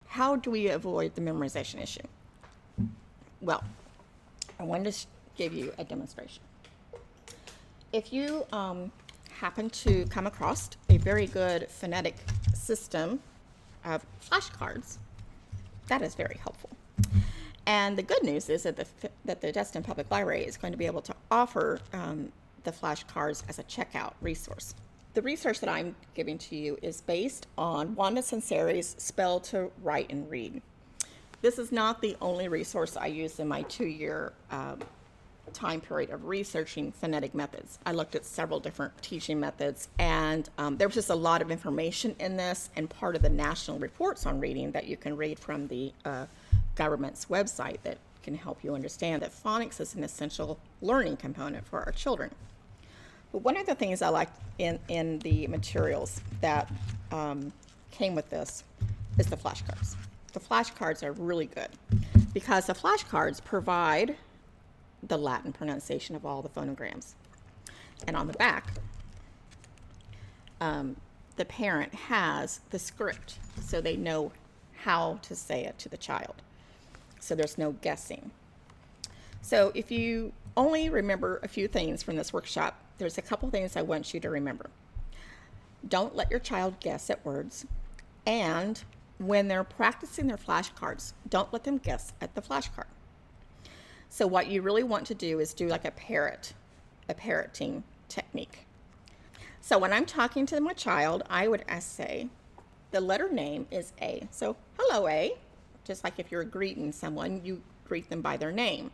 how do we avoid the memorization issue? Well, I wanted to give you a demonstration. If you happen to come across a very good phonetic system of flashcards, that is very helpful. And the good news is that the Destin Public Library is going to be able to offer the flashcards as a checkout resource. The research that I'm giving to you is based on Wanda Sunseri's Spell to Write and Read. This is not the only resource I used in my 2-year time period of researching phonetic methods. I looked at several different teaching methods, and there was just a lot of information in this, and part of the national reports on reading that you can read from the government's website that can help you understand that phonics is an essential learning component for our children. But one of the things I liked in the materials that came with this is the flashcards. The flashcards are really good because the flashcards provide the Latin pronunciation of all the phonograms. And on the back, the parent has the script so they know how to say it to the child. So there's no guessing. So if you only remember a few things from this workshop, there's a couple things I want you to remember. Don't let your child guess at words, and when they're practicing their flashcards, don't let them guess at the flashcard. So what you really want to do is do like a parroting technique. So when I'm talking to my child, I would say, the letter name is A. So, hello, A. Just like if you're greeting someone, you greet them by their name.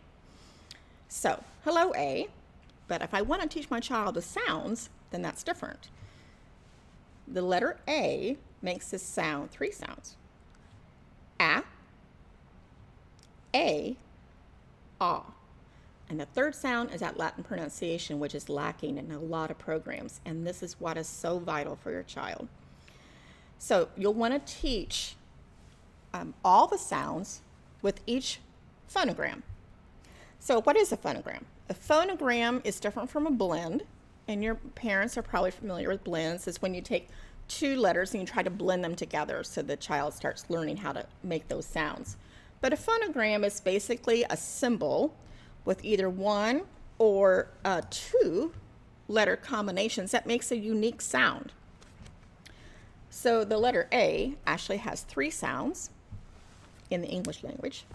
So, hello, A. But if I want to teach my child the sounds, then that's different. The letter A makes this sound 3 sounds. A, ah. And the third sound is that Latin pronunciation, which is lacking in a lot of programs. And this is what is so vital for your child. So you'll want to teach all the sounds with each phonogram. So what is a phonogram? A phonogram is different from a blend, and your parents are probably familiar with blends. It's when you take 2 letters and you try to blend them together so the child starts learning how to make those sounds. But a phonogram is basically a symbol with either 1 or 2 letter combinations that makes a unique sound. So the letter A actually has 3 sounds in the English language.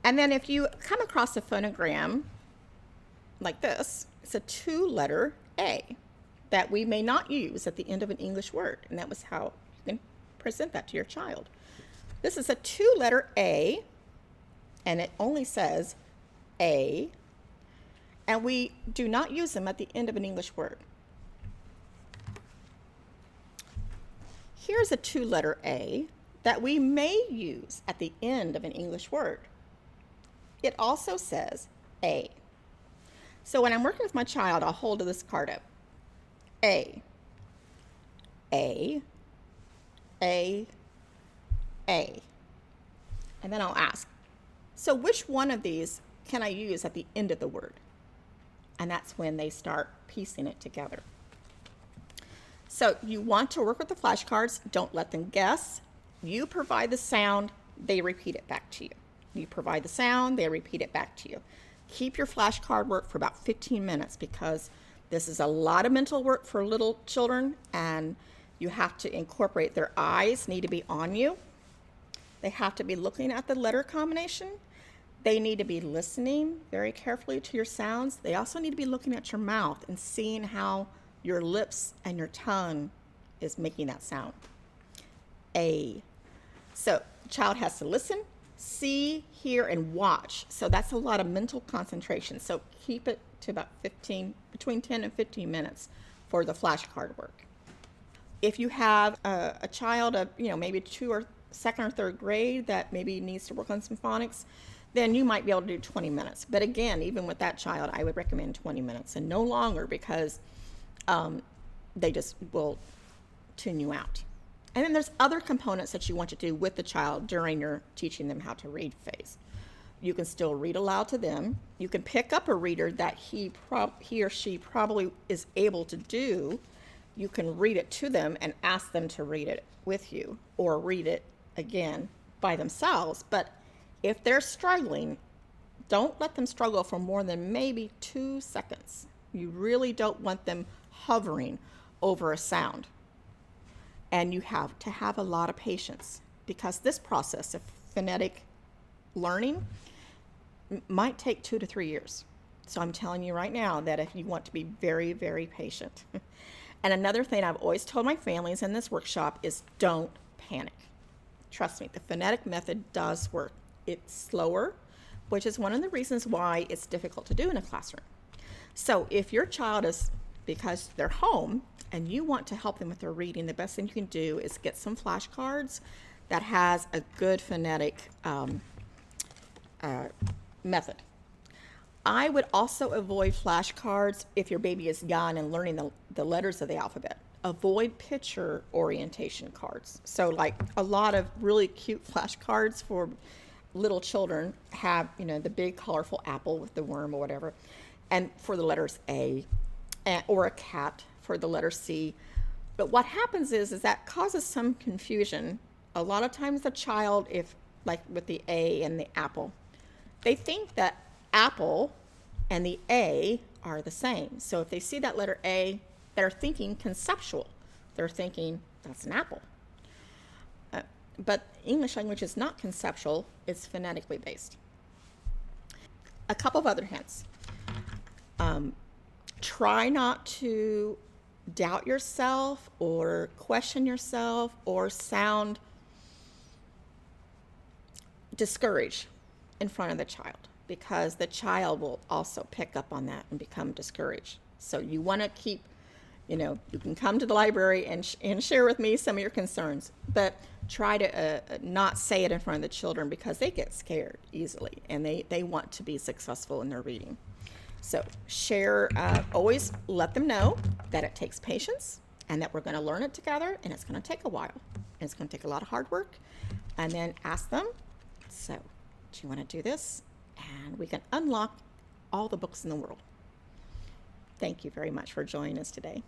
And then if you come across a phonogram like this, it's a 2-letter A that we may not use at the end of an English word. And that was how you can present that to your child. This is a 2-letter A, and it only says A, and we do not use them at the end of an English word. Here's a 2-letter A that we may use at the end of an English word. It also says A. So when I'm working with my child, I'll hold this card up. A, A, A, A. And then I'll ask, so which one of these can I use at the end of the word? And that's when they start piecing it together. So you want to work with the flashcards. Don't let them guess. You provide the sound, they repeat it back to you. You provide the sound, they repeat it back to you. Keep your flashcard work for about 15 minutes because this is a lot of mental work for little children, and you have to incorporate their eyes need to be on you. They have to be looking at the letter combination. They need to be listening very carefully to your sounds. They also need to be looking at your mouth and seeing how your lips and your tongue is making that sound. A. So the child has to listen, see, hear, and watch. So that's a lot of mental concentration. So keep it to about between 10 and 15 minutes for the flashcard work. If you have a child of, maybe 2nd or 3rd grade that maybe needs to work on some phonics, then you might be able to do 20 minutes. But again, even with that child, I would recommend 20 minutes and no longer because they just will tune you out. And then there's other components that you want to do with the child during your teaching them how to read phase. You can still read aloud to them. You can pick up a reader that he or she probably is able to do. You can read it to them and ask them to read it with you or read it again, by themselves. But if they're struggling, don't let them struggle for more than maybe 2 seconds. You really don't want them hovering over a sound. And you have to have a lot of patience, because this process of phonetic learning might take 2 to 3 years. So I'm telling you right now that if you want to be very, very patient. And another thing I've always told my families in this workshop is don't panic. Trust me, the phonetic method does work. It's slower, which is one of the reasons why it's difficult to do in a classroom. So if your child is, because they're home and you want to help them with their reading, the best thing you can do is get some flashcards that has a good phonetic method. I would also avoid flashcards if your baby is young and learning the letters of the alphabet. Avoid picture orientation cards. So like a lot of really cute flashcards for little children have, the big colorful apple with the worm or whatever, and for the letters A, or a cat for the letter C. But what happens is that causes some confusion. A lot of times the child, if like with the A and the apple, they think that apple and the A are the same. So if they see that letter A, they're thinking conceptual. They're thinking that's an apple. But English language is not conceptual, it's phonetically based. A couple of other hints. Try not to doubt yourself or question yourself or sound discouraged in front of the child, because the child will also pick up on that and become discouraged. So you want to keep, you can come to the library and share with me some of your concerns, but try to not say it in front of the children, because they get scared easily and they want to be successful in their reading. So share, always let them know that it takes patience and that we're going to learn it together, and it's going to take a while. And it's going to take a lot of hard work. And then ask them, so do you want to do this? And we can unlock all the books in the world. Thank you very much for joining us today.